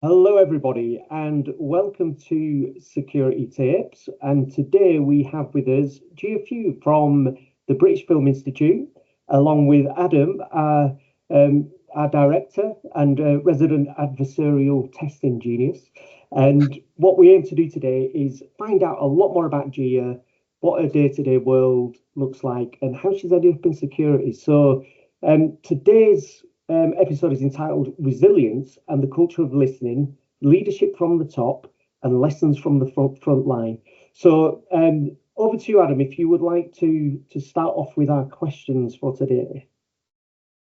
Hello, everybody, and welcome to Security Tapes. And today we have with us Jia Fu from the British Film Institute, along with Adam, our director and resident adversarial testing genius. And what we aim to do today is find out a lot more about Jia, what her day-to-day world looks like, and how she's ended up in security. So today's episode is entitled Resilience and the Culture of Listening, Leadership from the Top, and Lessons from the Front Line. So, over to you, Adam, if you would like to start off with our questions for today.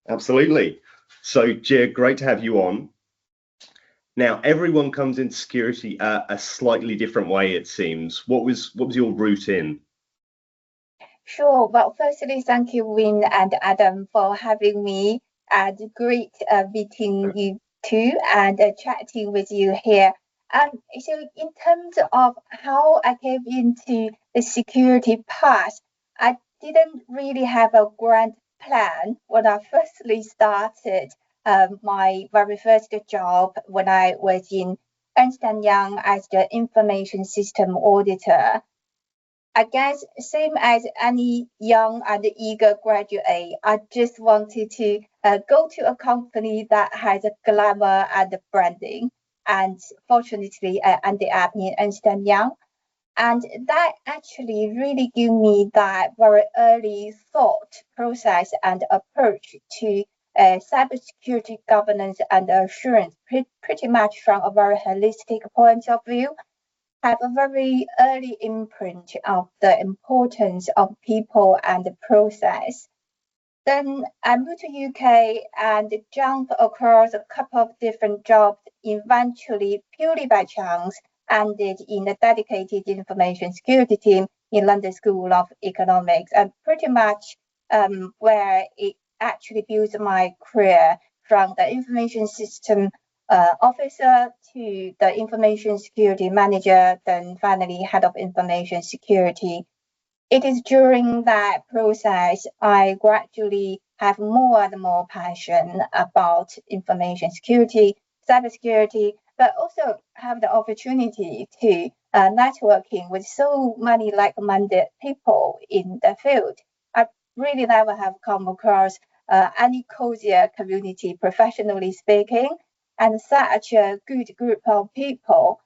Absolutely. So, Jia, great to have you on. Now, everyone comes into security a slightly different way, it seems. What was your route in? Sure. Well, firstly, thank you, Vin and Adam, for having me. And great meeting you too and chatting with you here. So in terms of how I came into the security path, I didn't really have a grand plan when I firstly started my very first job when I was in Ernst & Young as the information system auditor. I guess same as any young and eager graduate, I just wanted to go to a company that has a glamour and branding. And fortunately, I ended up in Ernst & Young. And that actually really gave me that very early thought process and approach to cybersecurity governance and assurance, pretty much from a very holistic point of view, have a very early imprint of the importance of people and the process. Then I moved to UK and jumped across a couple of different jobs, eventually purely by chance, ended in a dedicated information security team in London School of Economics, and pretty much where it actually built my career from the information system officer to the information security manager, then finally head of information security. It is during that process I gradually have more and more passion about information security, cybersecurity, but also have the opportunity to networking with so many like-minded people in the field. I really never have come across any cozier community, professionally speaking, and such a good group of people.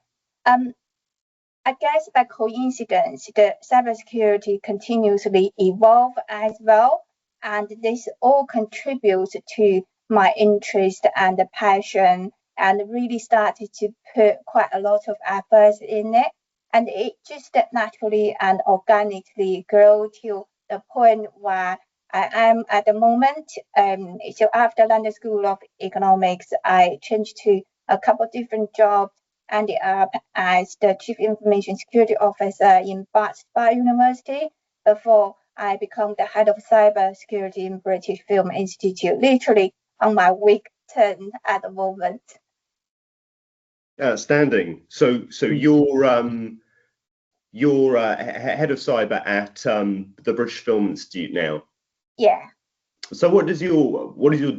I guess by coincidence, the cybersecurity continuously evolve as well, and this all contributes to my interest and passion, and really started to put quite a lot of efforts in it, and it just naturally and organically grew to the point where I am at the moment. So after London School of Economics, I changed to a couple of different jobs, ended up as the Chief Information Security Officer in Bath University before I become the head of cyber security in British Film Institute, literally on my week 10 at the moment. Outstanding. So you're head of cyber at the British Film Institute now. Yeah. So what does your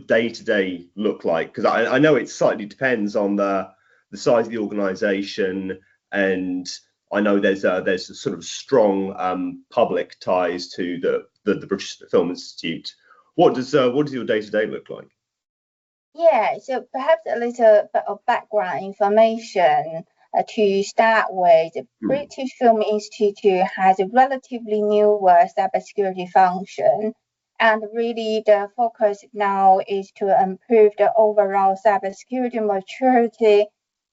day-to-day look like? Because I know it slightly depends on the size of the organisation, and I know there's a sort of strong public ties to the British Film Institute. What does your day-to-day look like? Yeah, so perhaps a little bit of background information to start with. The British Film Institute has a relatively new cybersecurity function, and really the focus now is to improve the overall cybersecurity maturity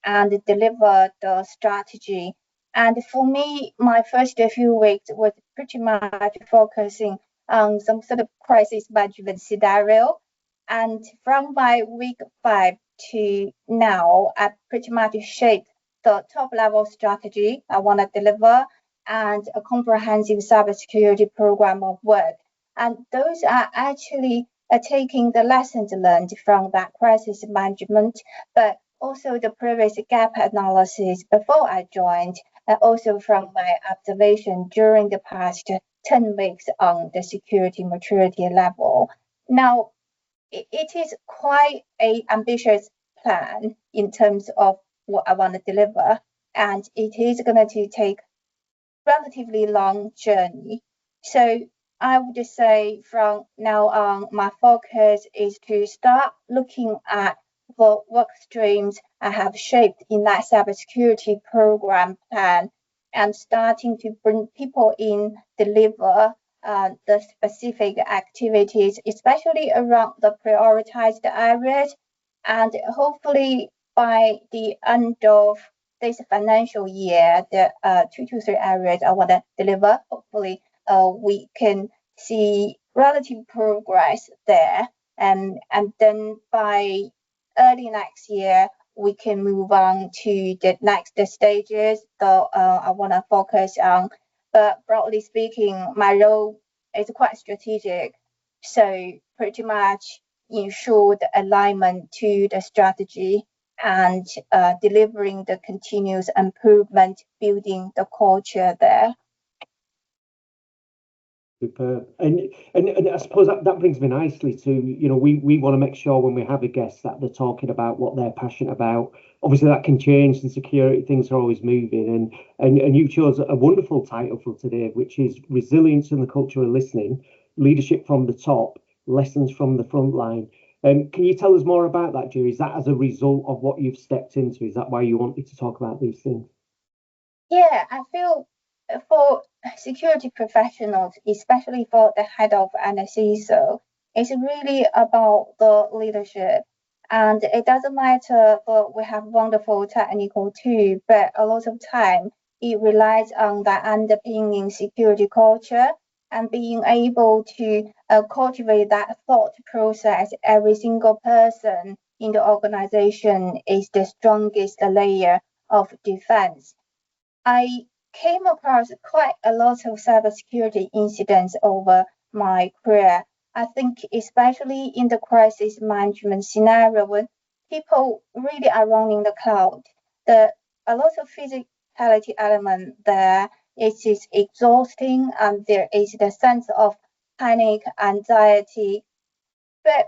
and deliver the strategy. And for me, my first few weeks was pretty much focusing on some sort of crisis management scenario. And from my week 5 to now, I pretty much shaped the top level strategy I want to deliver and a comprehensive cybersecurity program of work. And those are actually taking the lessons learned from that crisis management, but also the previous gap analysis before I joined, and also from my observation during the past 10 weeks on the security maturity level. Now, it is quite an ambitious plan in terms of what I want to deliver, and it is going to take relatively long journey. So I would say from now on, my focus is to start looking at the work streams I have shaped in that cybersecurity program plan and starting to bring people in, deliver the specific activities, especially around the prioritized areas. And hopefully by the end of this financial year, the 2 to 3 areas I want to deliver, hopefully we can see relative progress there. And then by early next year, we can move on to the next stages that I want to focus on. But broadly speaking, my role is quite strategic. So pretty much ensure the alignment to the strategy and delivering the continuous improvement, building the culture there. Superb. And I suppose that brings me nicely to, we want to make sure when we have a guest that they're talking about what they're passionate about. Obviously that can change in security, things are always moving, and you chose a wonderful title for today, which is Resilience in the Culture of Listening, Leadership from the Top, Lessons from the Front Line. Can you tell us more about that, Jia? Is that as a result of what you've stepped into? Is that why you wanted to talk about these things? Yeah, I feel for security professionals, especially for the head of and CISO, it's really about the leadership. And it doesn't matter that we have wonderful technical too, but a lot of time it relies on the underpinning security culture and being able to cultivate that thought process. Every single person in the organization is the strongest layer of defense. I came across quite a lot of cybersecurity incidents over my career. I think especially in the crisis management scenario when people really are running the cloud, a lot of physicality element there. It is exhausting and there is the sense of panic, anxiety. But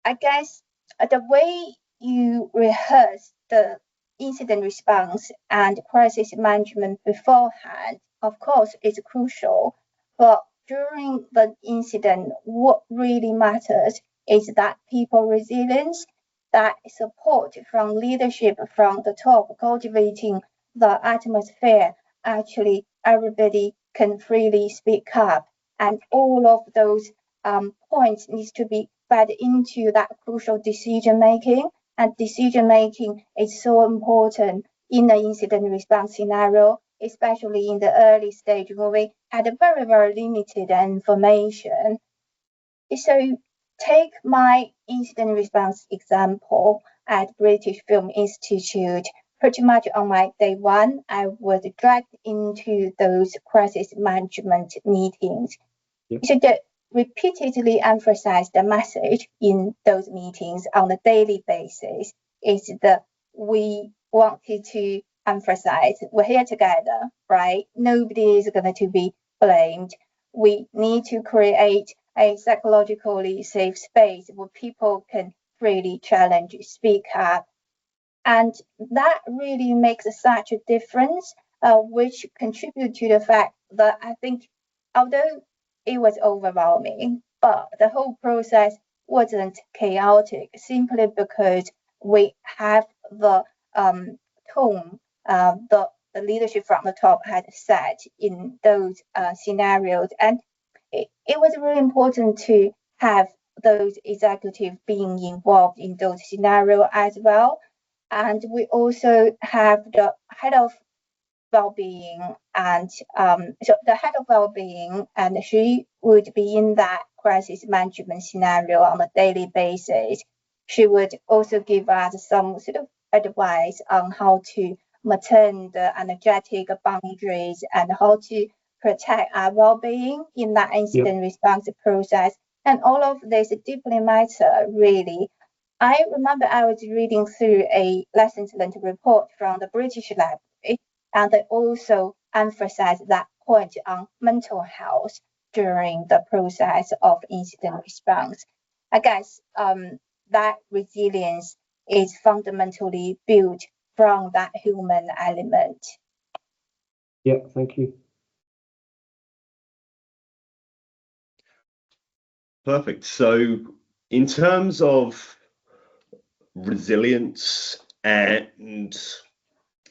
I guess the way you rehearse the incident response and crisis management beforehand, of course, is crucial. But during the incident, what really matters is that people resilience, that support from leadership from the top, cultivating the atmosphere. Actually, everybody can freely speak up, and all of those points needs to be fed into that crucial decision making. And decision making is so important in the incident response scenario, especially in the early stage where we had very, very limited information. So take my incident response example at British Film Institute. Pretty much on my day one, I was dragged into those crisis management meetings. Yep. So the repeatedly emphasize the message in those meetings on a daily basis is that we wanted to emphasize we're here together, right? Nobody is going to be blamed. We need to create a psychologically safe space where people can freely challenge, speak up. And that really makes such a difference, which contribute to the fact that I think although it was overwhelming, but the whole process wasn't chaotic simply because we have the tone the leadership from the top had set in those scenarios. And it was really important to have those executives being involved in those scenarios as well. And we also have the head of well-being and so the head of well-being, and she would be in that crisis management scenario on a daily basis. She would also give us some sort of advice on how to maintain the energetic boundaries and how to protect our well-being in that incident response process. And all of this deeply matter, really. I remember I was reading through a lessons learned report from the British Library, and they also emphasized that point on mental health during the process of incident response. I guess that resilience is fundamentally built from that human element. Yeah, thank you. Perfect. So in terms of resilience and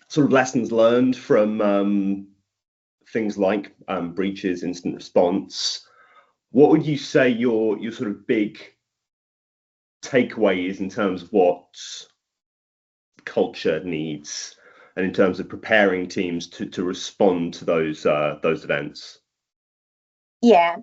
sort of lessons learned from things like breaches, incident response, what would you say your sort of big takeaway is in terms of what culture needs and in terms of preparing teams to respond to those events? Yeah,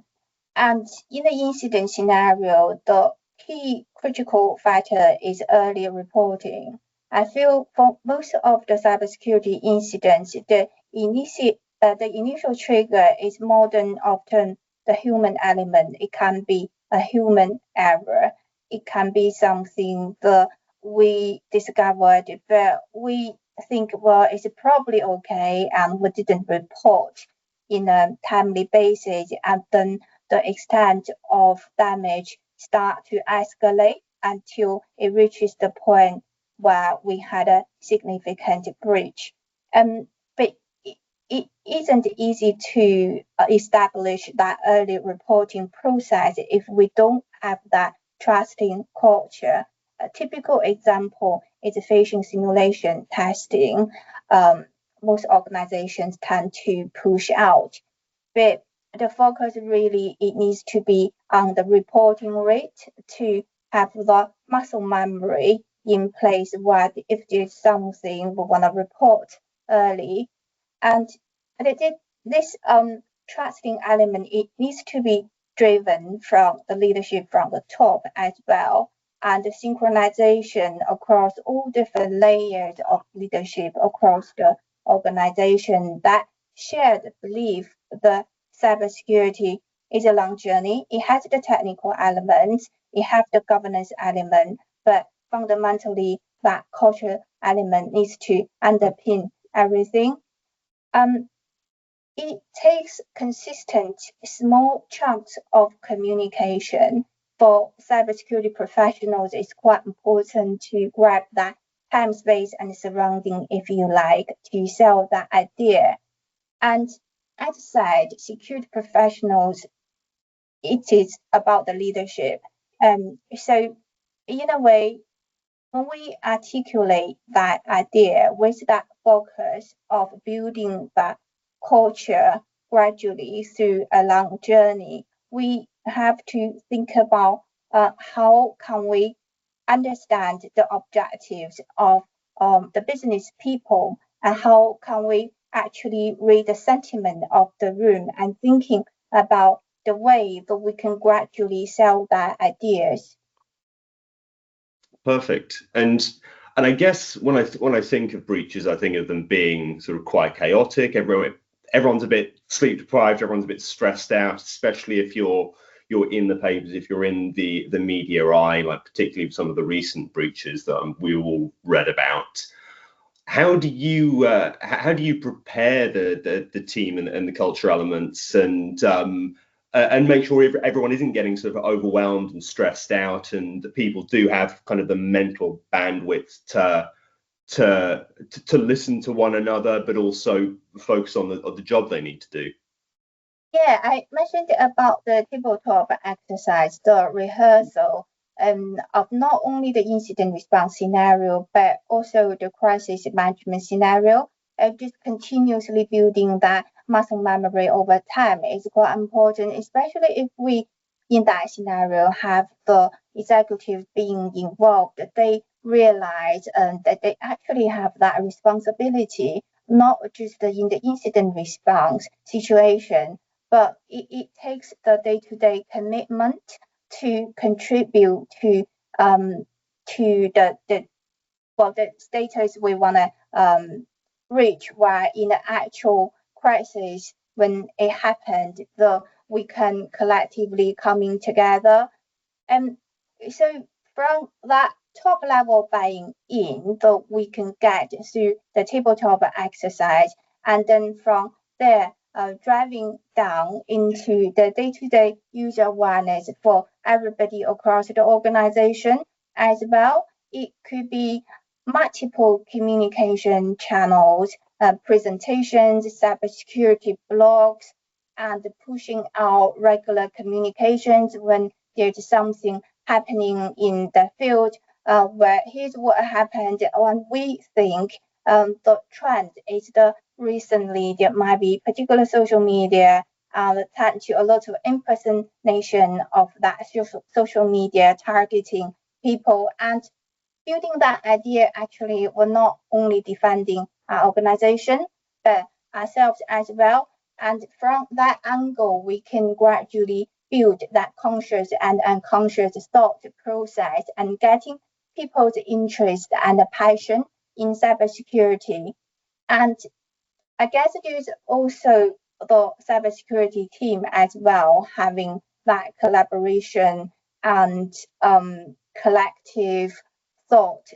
and in the incident scenario, the key critical factor is early reporting. I feel for most of the cybersecurity incidents, the initial trigger is more than often the human element. It can be a human error. It can be something that we discovered, but we think, well, it's probably okay, and we didn't report in a timely basis, and then the extent of damage start to escalate until it reaches the point where we had a significant breach. But it isn't easy to establish that early reporting process if we don't have that trusting culture. A typical example is phishing simulation testing. Most organizations tend to push out, but the focus really it needs to be on the reporting rate to have the muscle memory in place where if there's something we want to report early. And this trusting element, it needs to be driven from the leadership from the top as well, and the synchronization across all different layers of leadership across the organization, that shared belief the cybersecurity is a long journey. It has the technical elements, it has the governance element, but fundamentally that culture element needs to underpin everything. It takes consistent small chunks of communication. For cybersecurity professionals, it's quite important to grab that time, space, and surrounding, if you like, to sell that idea. And as I said, security professionals, it is about the leadership. So in a way, when we articulate that idea with that focus of building that culture gradually through a long journey, we have to think about how can we understand the objectives of the business people, and how can we actually read the sentiment of the room and thinking about the way that we can gradually sell their ideas. Perfect. And I guess when I think of breaches, I think of them being sort of quite chaotic. Everyone's a bit sleep deprived. Everyone's a bit stressed out, especially if you're in the papers, if you're in the media eye, like particularly some of the recent breaches that we all read about. How do you prepare the team and the culture elements and make sure everyone isn't getting sort of overwhelmed and stressed out, and that people do have kind of the mental bandwidth to listen to one another, but also focus on the job they need to do? Yeah, I mentioned about the tabletop exercise, the rehearsal of not only the incident response scenario, but also the crisis management scenario. Just continuously building that muscle memory over time is quite important, especially if we, in that scenario, have the executives being involved. They realize that they actually have that responsibility, not just in the incident response situation, but it takes the day-to-day commitment to contribute to the status we want to reach, while in the actual crisis when it happened, we can collectively coming together. And so from that top level buying in that we can get through the tabletop exercise, and then from there driving down into the day-to-day user awareness for everybody across the organization as well. It could be multiple communication channels, presentations, cybersecurity blogs, and pushing out regular communications when there's something happening in the field. Where here's what happened when we think the trend is recently there might be particular social media tend to a lot of impersonation of that social media targeting people, and building that idea actually we're not only defending our organization but ourselves as well. And from that angle, we can gradually build that conscious and unconscious thought process and getting people's interest and passion in cybersecurity. And I guess there's also the cybersecurity team as well, having that collaboration and collective thought.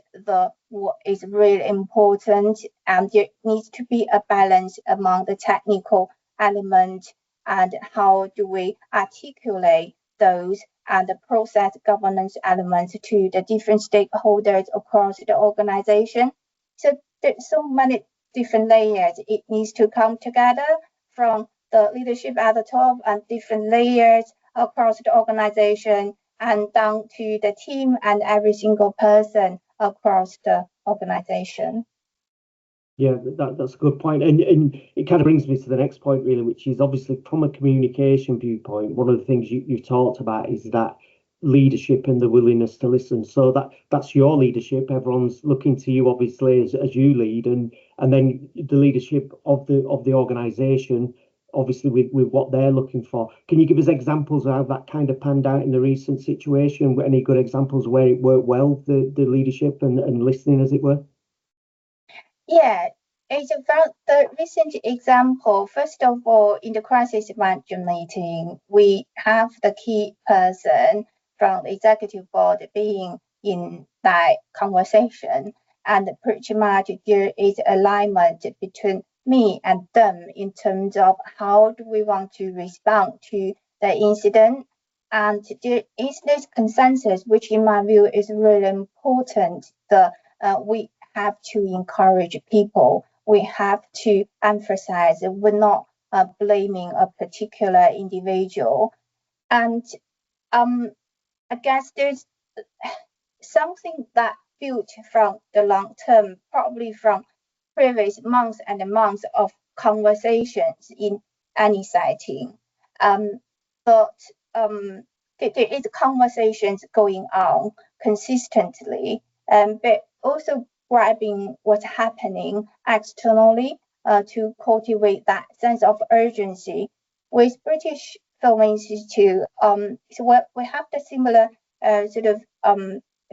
What is really important, and there needs to be a balance among the technical element and how do we articulate those and the process governance elements to the different stakeholders across the organization. So there's so many different layers. It needs to come together from the leadership at the top and different layers across the organization and down to the team and every single person across the organization. Yeah, that's a good point. And it kind of brings me to the next point, really, which is obviously from a communication viewpoint, one of the things you've talked about is that leadership and the willingness to listen. So that's your leadership. Everyone's looking to you, obviously, as you lead, and then the leadership of the organization, obviously with what they're looking for. Can you give us examples of how that kind of panned out in the recent situation? Any good examples where it worked well, the leadership and listening, as it were? Yeah, it's about the recent example. First of all, in the crisis management meeting, we have the key person from the executive board being in that conversation, and pretty much there is alignment between me and them in terms of how do we want to respond to the incident. And there is this consensus, which in my view is really important. We have to encourage people. We have to emphasize that we're not blaming a particular individual. And I guess there's something that built from the long term, probably from previous months and months of conversations in any setting. But there is conversations going on consistently, but also grabbing what's happening externally to cultivate that sense of urgency. With British Film Institute, so we have the similar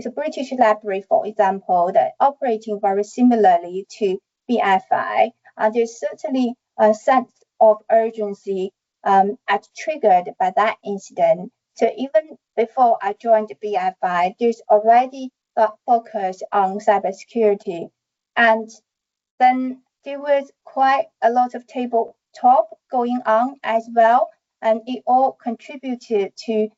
so British Library, for example, that operating very similarly to BFI. There's certainly a sense of urgency as triggered by that incident. So even before I joined BFI, there's already a focus on cybersecurity. And then there was quite a lot of tabletop going on as well. And it all contributed to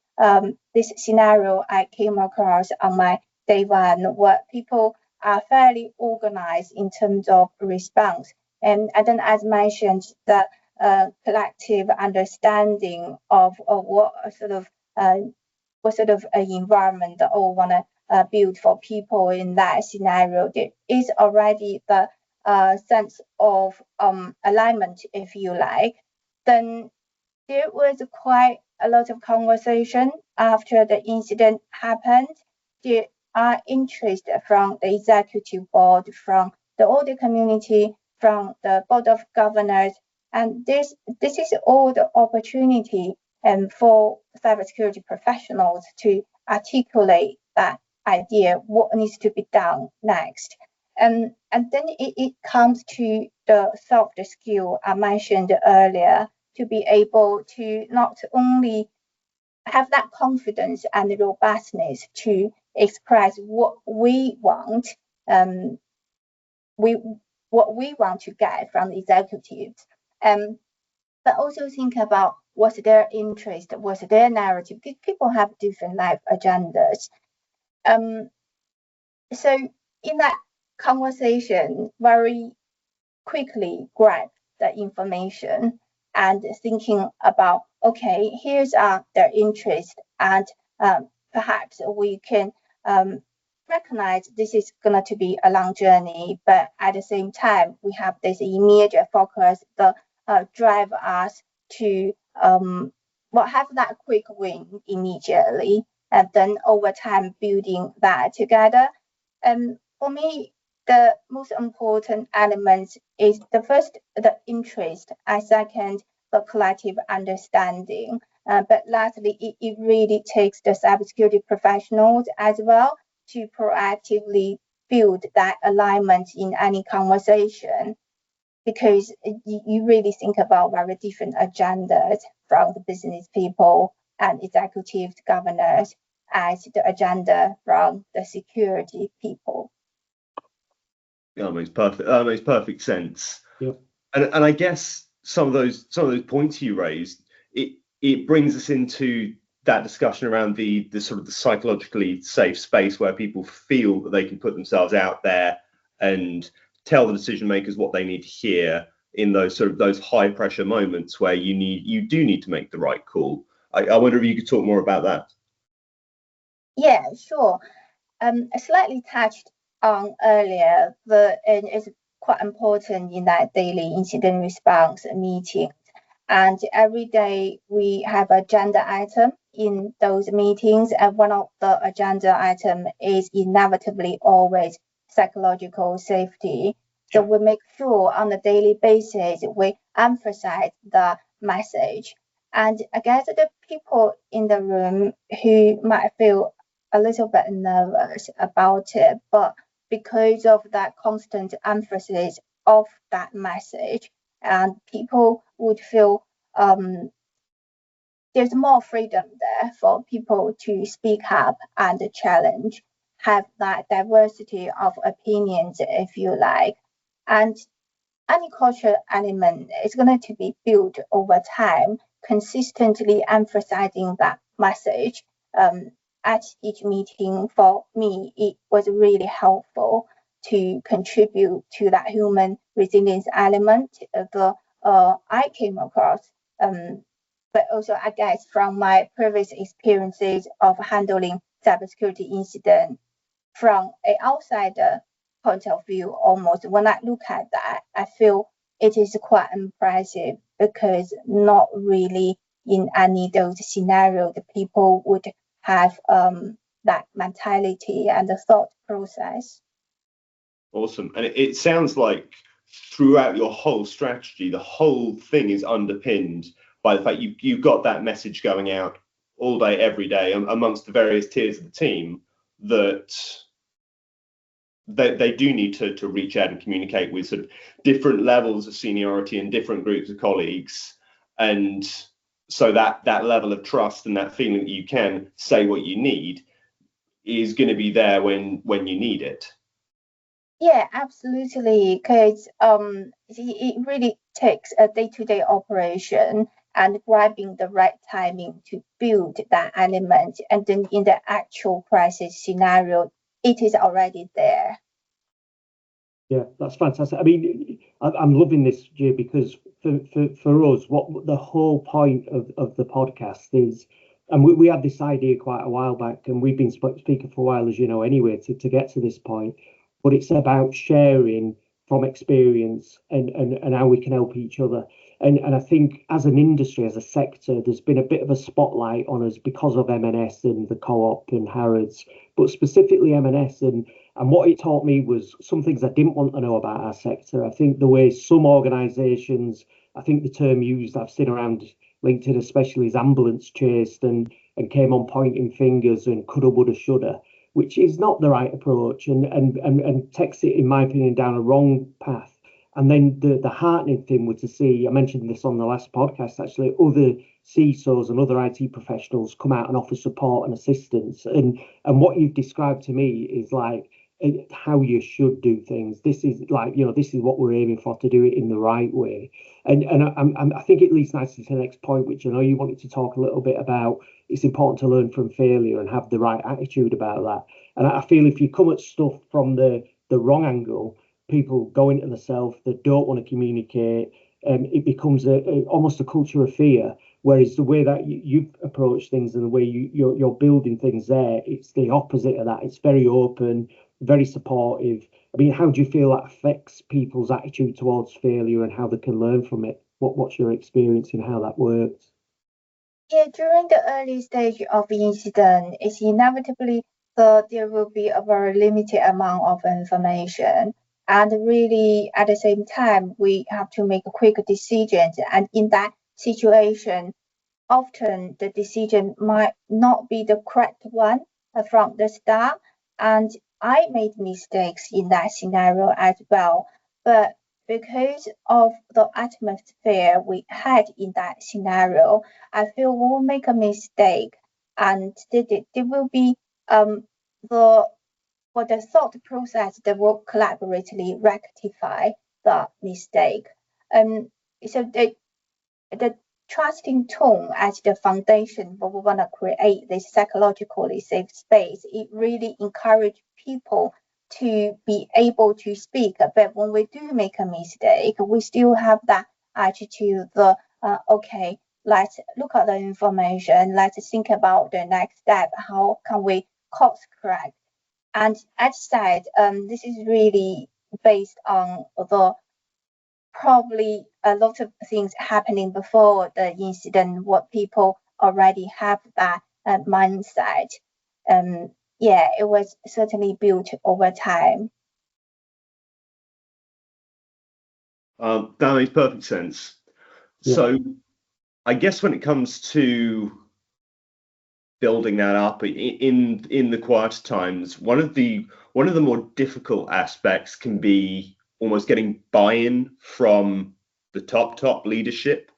this scenario I came across on my day one, where people are fairly organized in terms of response. And then, as mentioned, the collective understanding of what sort of an environment that all want to build for people in that scenario. There is already the sense of alignment, if you like. Then there was quite a lot of conversation after the incident happened. There are interest from the executive board, from the audit community, from the board of governors, and this is all the opportunity for cybersecurity professionals to articulate that idea, what needs to be done next. And then it comes to the soft skill I mentioned earlier, to be able to not only have that confidence and robustness to express what we want, what we want to get from the executives, but also think about what's their interest, what's their narrative, because people have different life agendas. So in that conversation very quickly grab the information and thinking about, okay, here's their interest, and perhaps we can recognize this is going to be a long journey, but at the same time, we have this immediate focus that drive us to have that quick win immediately, and then over time building that together. And for me, the most important element is the first, the interest, and second, the collective understanding. But lastly, it really takes the cybersecurity professionals as well to proactively build that alignment in any conversation, because you really think about very different agendas from the business people and executive governors as the agenda from the security people. Yeah, that makes perfect sense. Yeah. And I guess some of those points you raised, it brings us into that discussion around the sort of the psychologically safe space where people feel that they can put themselves out there and tell the decision makers what they need to hear in those high pressure moments where you do need to make the right call. I wonder if you could talk more about that. Yeah, sure. I slightly touched on earlier, and it's quite important in that daily incident response meeting. And every day we have agenda item in those meetings, and one of the agenda item is inevitably always psychological safety. So we make sure on a daily basis we emphasize the message. And I guess the people in the room who might feel a little bit nervous about it, but because of that constant emphasis of that message, and people would feel there's more freedom there for people to speak up and challenge, have that diversity of opinions, if you like. And any culture element is going to be built over time, consistently emphasizing that message. At each meeting, for me, it was really helpful to contribute to that human resilience element that I came across. But also, I guess, from my previous experiences of handling cybersecurity incidents from an outsider point of view, almost when I look at that, I feel it is quite impressive, because not really in any of those scenarios the people would have that mentality and the thought process. Awesome. And it sounds like throughout your whole strategy, the whole thing is underpinned by the fact you've got that message going out all day, every day amongst the various tiers of the team, that they do need to reach out and communicate with sort of different levels of seniority and different groups of colleagues. And so that level of trust and that feeling that you can say what you need is going to be there when you need it. Yeah, absolutely. Because it really takes a day-to-day operation and grabbing the right timing to build that element. And then in the actual crisis scenario, it is already there. Yeah, that's fantastic. I mean, I'm loving this, Jay, because for us, what the whole point of the podcast is, and we had this idea quite a while back, and we've been speaking for a while, as you know, anyway, to get to this point. But it's about sharing from experience and how we can help each other. And I think as an industry, as a sector, there's been a bit of a spotlight on us because of M&S and the Co-op and Harrods, but specifically M&S. And what it taught me was some things I didn't want to know about our sector. I think the way some organisations, I think the term used, I've seen around LinkedIn especially, is ambulance chased and came on pointing fingers and coulda, woulda, shoulda, which is not the right approach and takes it, in my opinion, down a wrong path. And then the heartening thing was to see, I mentioned this on the last podcast, actually, other CISOs and other IT professionals come out and offer support and assistance. And what you've described to me is like how you should do things. This is like, this is what we're aiming for, to do it in the right way. And I think it leads nicely to the next point, which I know you wanted to talk a little bit about. It's important to learn from failure and have the right attitude about that. And I feel if you come at stuff from the the wrong angle, people go into themselves, they don't want to communicate. It becomes almost a culture of fear. Whereas the way that you've approached things and the way you're building things there, it's the opposite of that. It's very open, very supportive. I mean, how do you feel that affects people's attitude towards failure and how they can learn from it? What's your experience in how that works? Yeah, during the early stage of the incident, it's inevitably thought there will be a very limited amount of information. And really, at the same time, we have to make quick decisions. And in that situation, often the decision might not be the correct one from the start. And I made mistakes in that scenario as well. But because of the atmosphere we had in that scenario, I feel we'll make a mistake and there will be the for the thought process that will collaboratively rectify the mistake. So the trusting tone as the foundation what we want to create this psychologically safe space, it really encourages people to be able to speak. But when we do make a mistake, we still have that attitude, okay, let's look at the information, let's think about the next step, how can we course correct. And as said, this is really based on the probably a lot of things happening before the incident, what people already have that mindset. Yeah, it was certainly built over time. That makes perfect sense. Yeah. So I guess when it comes to building that up in the quieter times, one of the more difficult aspects can be almost getting buy-in from the top leadership.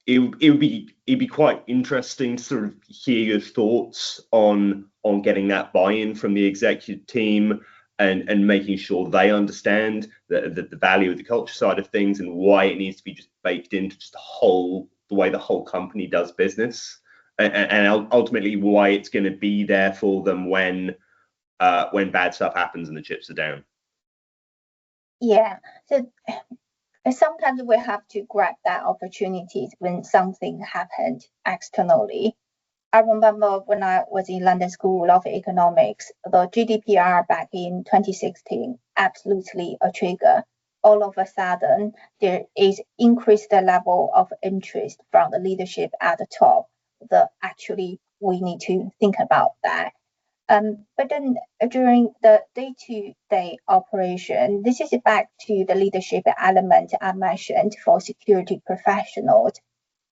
It'd be quite interesting to sort of hear your thoughts on getting that buy-in from the executive team and making sure they understand the value of the culture side of things and why it needs to be just baked into just the way the whole company does business, and ultimately why it's going to be there for them when bad stuff happens and the chips are down. Yeah, so sometimes we have to grab that opportunities when something happened externally. I remember when I was in London School of Economics, the GDPR back in 2016, absolutely a trigger. All of a sudden, there is increased level of interest from the leadership at the top that actually we need to think about that. But then during the day-to-day operation, this is back to the leadership element I mentioned for security professionals.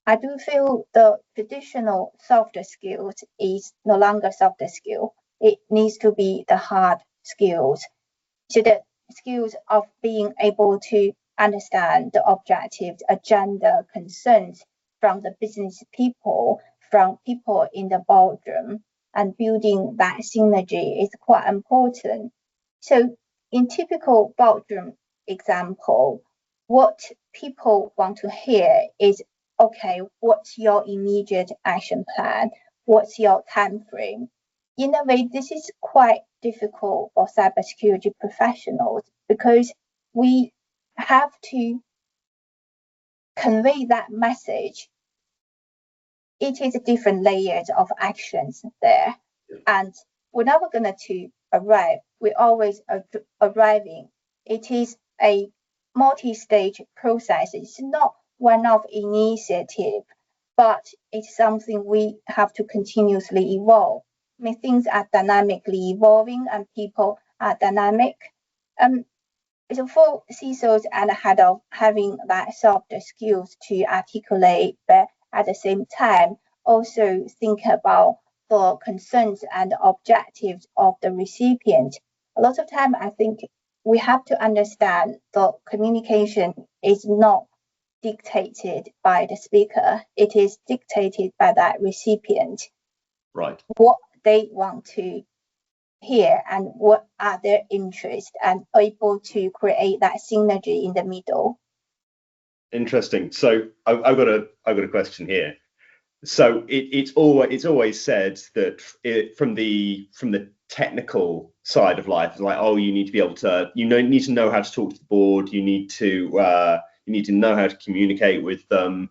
I do feel the traditional soft skills is no longer soft skill. It needs to be the hard skills. So the skills of being able to understand the objectives, agenda, concerns from the business people, from people in the boardroom, and building that synergy is quite important. So in typical boardroom example, what people want to hear is, okay, what's your immediate action plan? What's your time frame? In a way, this is quite difficult for cybersecurity professionals because we have to convey that message. It is different layers of actions there. And we're never going to arrive. We always arriving. It is a multi-stage process. It's not one-off initiative, but it's something we have to continuously evolve. I mean, things are dynamically evolving and people are dynamic. So for CISOs and head of having that soft skills to articulate, but at the same time, also think about the concerns and objectives of the recipient. A lot of time, I think we have to understand the communication is not dictated by the speaker. It is dictated by that recipient. Right. What they want to hear and what are their interests, and able to create that synergy in the middle. Interesting. So I've got a question here. So it's always said that from the technical side of life, it's like, oh, you need to be able to, need to know how to talk to the board. You need to know how to communicate with them.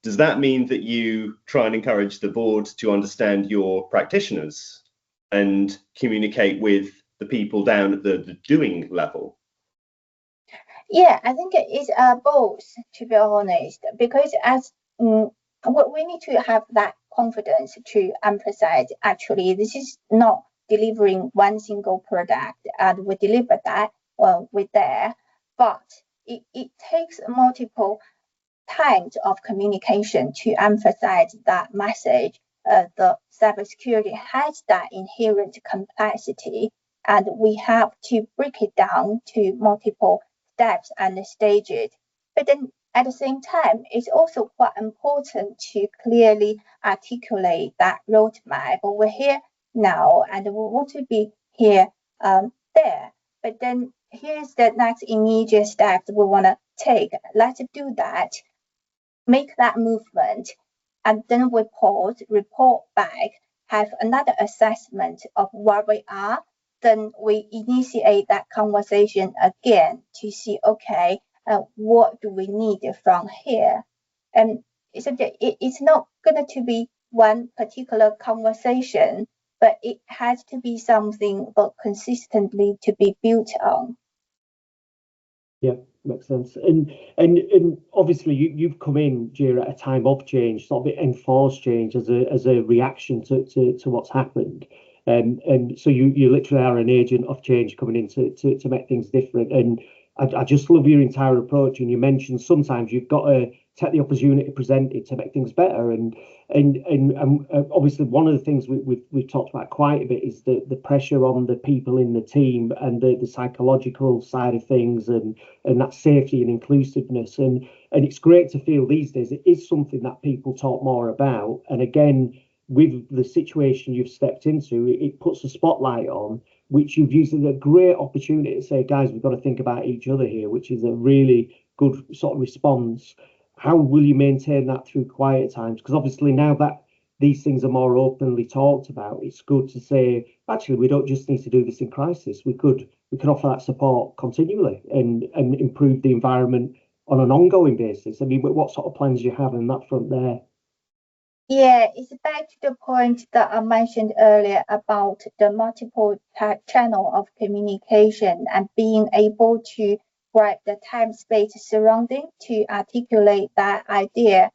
Does that mean that you try and encourage the board to understand your practitioners and communicate with the people down at the doing level? Yeah, I think it's both, to be honest, because we need to have that confidence to emphasize, actually, this is not delivering one single product and we deliver that, well, we're there, but it takes multiple times of communication to emphasize that message. The cybersecurity has that inherent complexity, and we have to break it down to multiple steps and stages. But then at the same time, it's also quite important to clearly articulate that roadmap. We're here now and we want to be here there. But then here's the next immediate step we want to take. Let's do that, make that movement, and then we pause, report back, have another assessment of where we are. Then we initiate that conversation again to see, okay, what do we need from here? And it's not going to be one particular conversation, but it has to be something that consistently to be built on. Yeah, makes sense. And obviously you've come in, Jia, at a time of change, sort of enforced change as a reaction to what's happened. And so you literally are an agent of change coming in to make things different. And I just love your entire approach. And you mentioned sometimes you've got to take the opportunity presented to make things better. And obviously one of the things we've talked about quite a bit is the pressure on the people in the team and the psychological side of things and that safety and inclusiveness. And it's great to feel these days it is something that people talk more about. And again, with the situation you've stepped into, it puts a spotlight on, which you've used as a great opportunity to say, guys, we've got to think about each other here, which is a really good sort of response. How will you maintain that through quiet times? Because obviously now that these things are more openly talked about, it's good to say, actually, we don't just need to do this in crisis. We could offer that support continually and improve the environment on an ongoing basis. I mean, what sort of plans do you have on that front there? Yeah, it's back to the point that I mentioned earlier about the multiple channel of communication and being able to grab the time space surrounding to articulate that idea.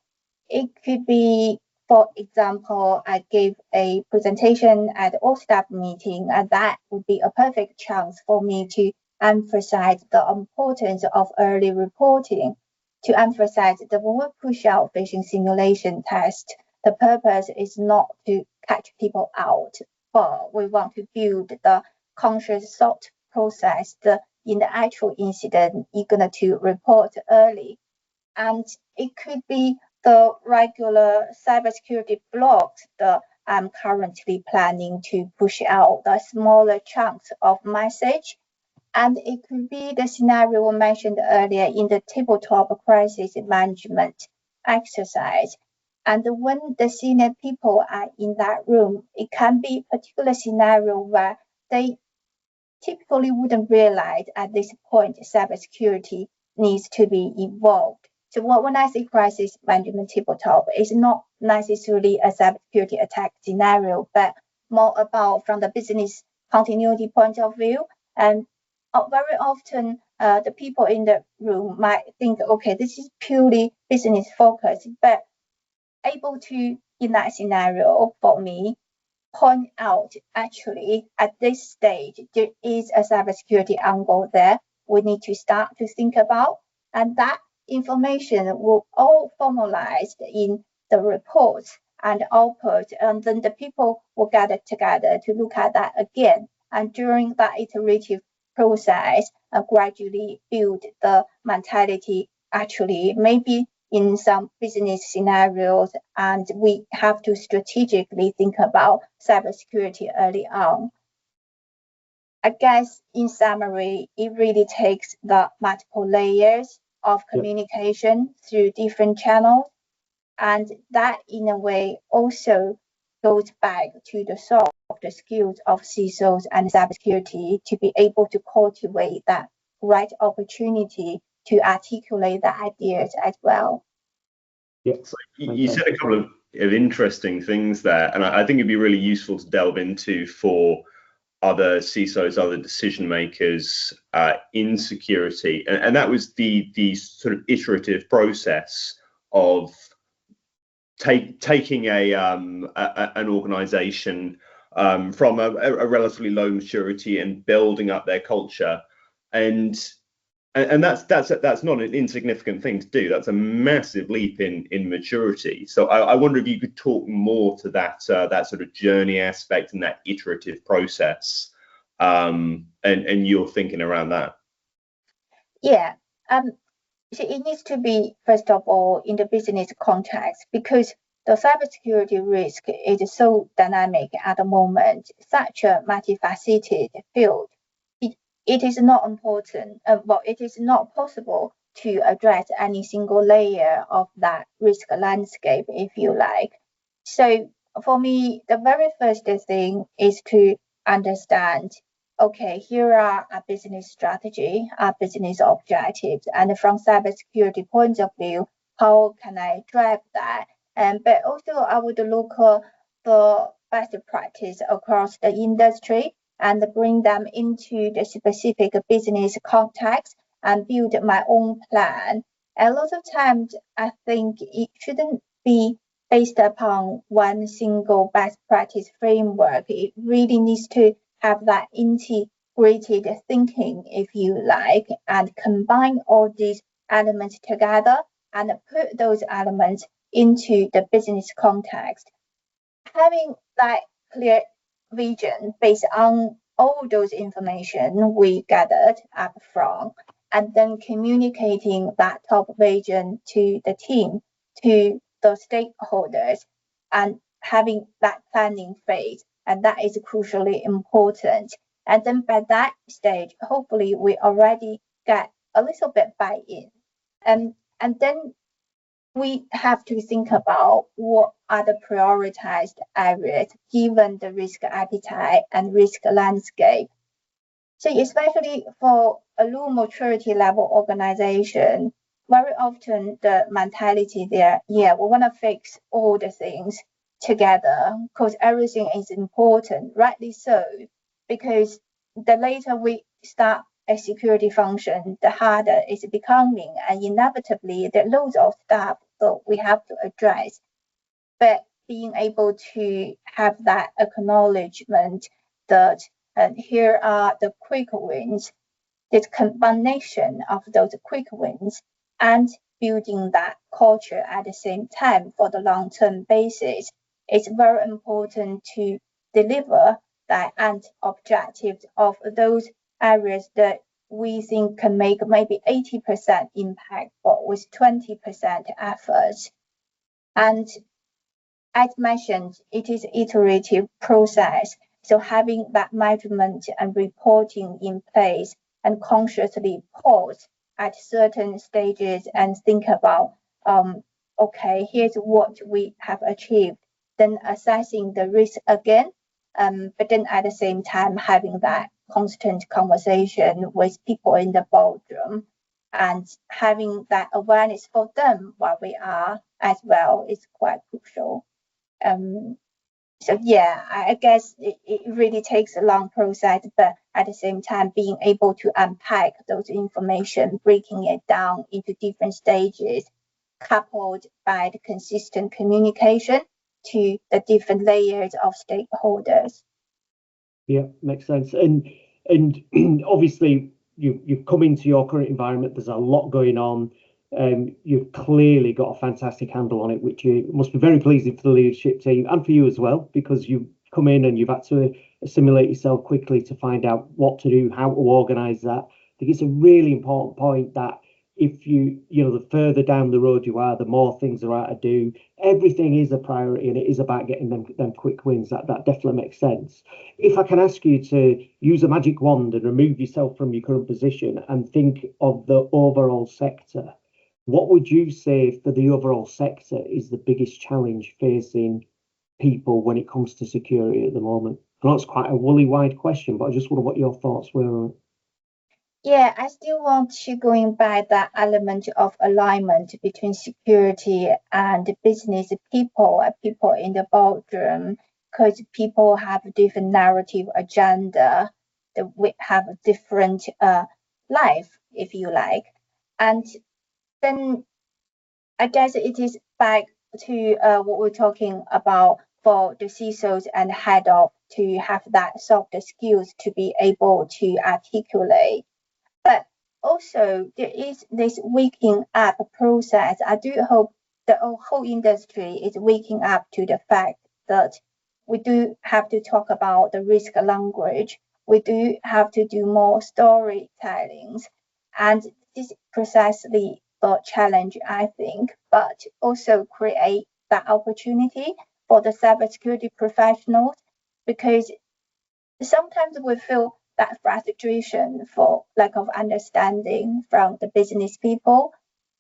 It could be, for example, I gave a presentation at all staff meeting, and that would be a perfect chance for me to emphasize the importance of early reporting, to emphasize that when we push out phishing simulation test, the purpose is not to catch people out, but we want to build the conscious thought process in the actual incident, you're going to report early. And it could be the regular cybersecurity blogs that I'm currently planning to push out the smaller chunks of message. And it could be the scenario mentioned earlier in the tabletop crisis management exercise. And when the senior people are in that room, it can be a particular scenario where they typically wouldn't realize at this point cybersecurity needs to be involved. So when I say crisis management tabletop, it's not necessarily a cybersecurity attack scenario, but more about from the business continuity point of view. And very often, the people in the room might think, okay, this is purely business focused, but able to, in that scenario, for me, point out actually at this stage, there is a cybersecurity angle there we need to start to think about. And that information will all formalized in the reports and output. And then the people will gather together to look at that again. And during that iterative process, gradually build the mentality actually maybe in some business scenarios, and we have to strategically think about cybersecurity early on. I guess in summary, it really takes the multiple layers of communication through different channels And that, in a way, also goes back to the soft skills of CISOs and cybersecurity to be able to cultivate that right opportunity to articulate the ideas as well. Yeah. So you said a couple of interesting things there, and I think it'd be really useful to delve into for other CISOs, other decision makers in security, and that was the sort of iterative process of taking an organization from a relatively low maturity and building up their culture, and that's not an insignificant thing to do. That's a massive leap in maturity. So I wonder if you could talk more to that sort of journey aspect and that iterative process, and your thinking around that. Yeah. So it needs to be, first of all, in the business context, because the cybersecurity risk is so dynamic at the moment, such a multifaceted field. It is not important, it is not possible to address any single layer of that risk landscape, if you like. So for me, the very first thing is to understand, okay, here are our business strategy, our business objectives, and from cybersecurity point of view, how can I drive that? But also I would look for best practice across the industry and bring them into the specific business context and build my own plan. A lot of times, I think it shouldn't be based upon one single best practice framework. It really needs to have that integrated thinking, if you like, and combine all these elements together and put those elements into the business context. Having that clear vision based on all those information we gathered up from, and then communicating that top vision to the team, to the stakeholders, and having that planning phase. And that is crucially important. And then by that stage, hopefully we already get a little bit buy-in. And then we have to think about what are the prioritized areas given the risk appetite and risk landscape. So especially for a low maturity level organization, very often the mentality there, we want to fix all the things together because everything is important, rightly so, because the later we start a security function, the harder it's becoming, and inevitably there are loads of stuff that we have to address. But being able to have that acknowledgement that here are the quick wins, this combination of those quick wins and building that culture at the same time for the long-term basis, it's very important to deliver that end objectives of those areas that we think can make maybe 80% impact, but with 20% effort. And as mentioned, it is an iterative process. So having that measurement and reporting in place and consciously pause at certain stages and think about, okay, here's what we have achieved, then assessing the risk again, but then at the same time having that constant conversation with people in the boardroom and having that awareness for them while we are as well is quite crucial. So yeah, I guess it really takes a long process, but at the same time being able to unpack those information, breaking it down into different stages, coupled by the consistent communication to the different layers of stakeholders. Yeah, makes sense. And obviously you've come into your current environment. There's a lot going on. You've clearly got a fantastic handle on it, which must be very pleasing for the leadership team and for you as well, because you've come in and you've had to assimilate yourself quickly to find out what to do, how to organise that. I think it's a really important point that if the further down the road you are, the more things there are to do. Everything is a priority, and it is about getting them quick wins. That definitely makes sense. If I can ask you to use a magic wand and remove yourself from your current position and think of the overall sector, what would you say for the overall sector is the biggest challenge facing people when it comes to security at the moment? I know it's quite a woolly wide question, but I just wonder what your thoughts were on it. Yeah, I still want to going back that element of alignment between security and business people and people in the boardroom, because people have different narrative agenda, that we have a different life, if you like. And then I guess it is back to what we're talking about for the CISOs and head of to have that soft skills to be able to articulate. But also, there is this waking up process. I do hope the whole industry is waking up to the fact that we do have to talk about the risk language. We do have to do more storytellings. And this is precisely the challenge, I think, but also create that opportunity for the cybersecurity professionals, because sometimes we feel that frustration for lack of understanding from the business people,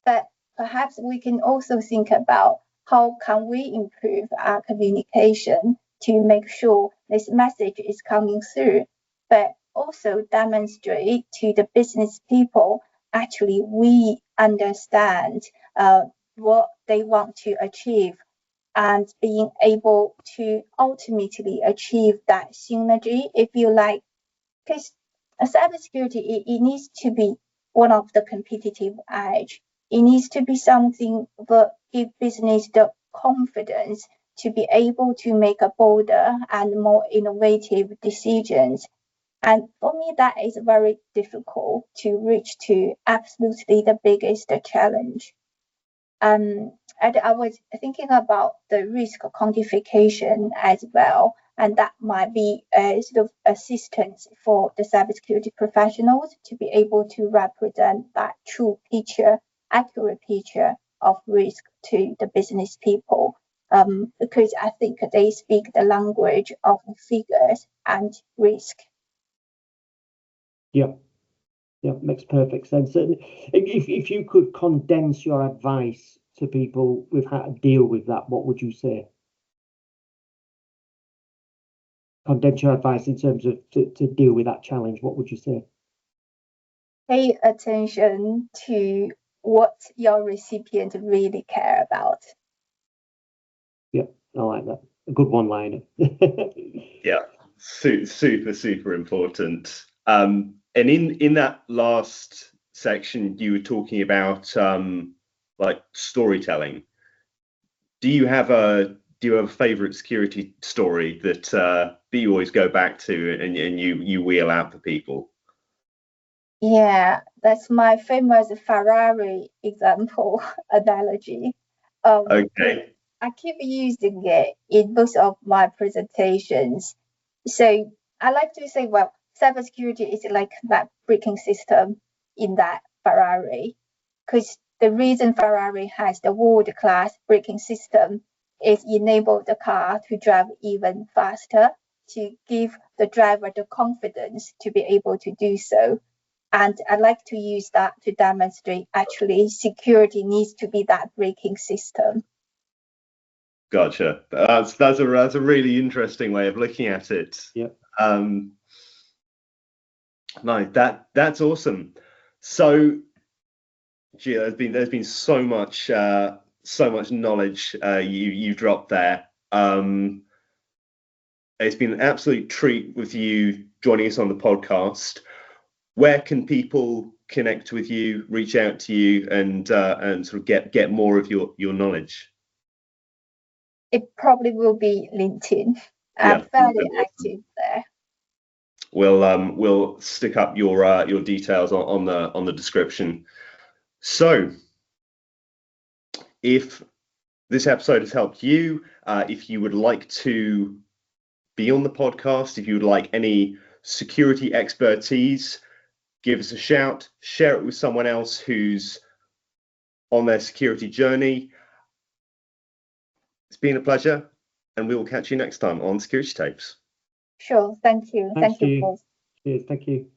but perhaps we can also think about how can we improve our communication to make sure this message is coming through, but also demonstrate to the business people actually we understand what they want to achieve, and being able to ultimately achieve that synergy, if you like. Because cybersecurity, it needs to be one of the competitive edge. It needs to be something that give business the confidence to be able to make a bolder and more innovative decisions. And for me, that is very difficult to reach to absolutely the biggest challenge. And I was thinking about the risk quantification as well, and that might be a sort of assistance for the cybersecurity professionals to be able to represent that true picture, accurate picture of risk to the business people, because I think they speak the language of figures and risk. Yeah. Yeah, makes perfect sense. And if you could condense your advice to people with how to deal with that, what would you say? Condense your advice in terms of to deal with that challenge, what would you say? Pay attention to what your recipient really care about. Yeah, I like that. A good one-liner. Yeah, super important. And in that last section, you were talking about like storytelling. Do you have a favorite security story that you always go back to and you wheel out for people? Yeah, that's my famous Ferrari example analogy. Okay. I keep using it in most of my presentations. So I like to say, well, cybersecurity is like that braking system in that Ferrari, because the reason Ferrari has the world-class braking system is enable the car to drive even faster, to give the driver the confidence to be able to do so. And I like to use that to demonstrate actually security needs to be that braking system. Gotcha. That's a really interesting way of looking at it. Yeah. No, that's awesome. So, Gia, there's been so much knowledge you dropped there. It's been an absolute treat with you joining us on the podcast. Where can people connect with you, reach out to you, and sort of get more of your knowledge? It probably will be LinkedIn. I'm fairly active there. We'll stick up your details on the description. So, if this episode has helped you, if you would like to be on the podcast, if you would like any security expertise, give us a shout, share it with someone else who's on their security journey. It's been a pleasure, and we will catch you next time on Security Tapes. Sure, thank you. Thank you you. both. Cheers, thank you.